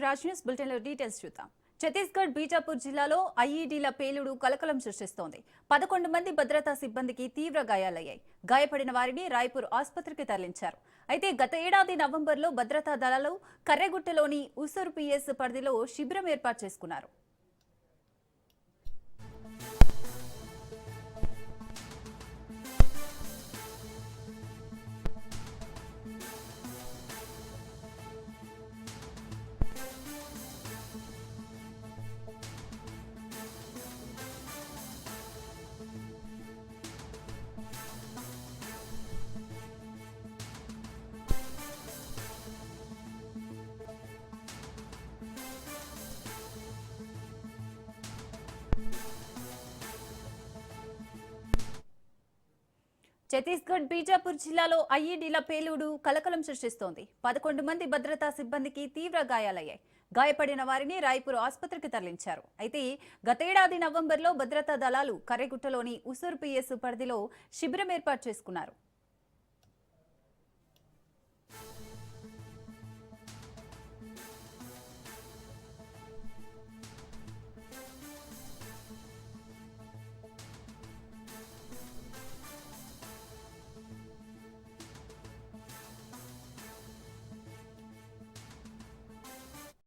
Raj news బులెటిన్లో details చూద్దాం. ఛత్తీస్గఢ్ బీజాపూర్ జిల్లాలో ఐఈడీల పేలుడు కలకలం సృష్టిస్తోంది. 11 మంది భద్రతా సిబ్బందికి తీవ్ర గాయాలయ్యాయి. గాయపడిన వారిని రాయ్పూర్ ఆసుపత్రికి తరలించారు. అయితే గత ఏడాది నవంబర్లో భద్రతా దళాలు కర్రెగుట్టలోని ఉసూర్ పిఎస్ పరిధిలో శిబిరం ఏర్పాటు చేసుకున్నారు. ఛత్తీస్గఢ్ బీజాపూర్ జిల్లాలో ఐఈడీల పేలుడు కలకలం సృష్టిస్తోంది. 11 మంది భద్రతా సిబ్బందికి తీవ్ర గాయాలయ్యాయి. గాయపడిన వారిని రాయ్పూర్ ఆసుపత్రికి తరలించారు. అయితే గతేడాది నవంబర్లో భద్రతా దళాలు కర్రెగుట్టలోని ఉసూర్ పిఎస్ పరిధిలో శిబిరం ఏర్పాటు చేసుకున్నారు.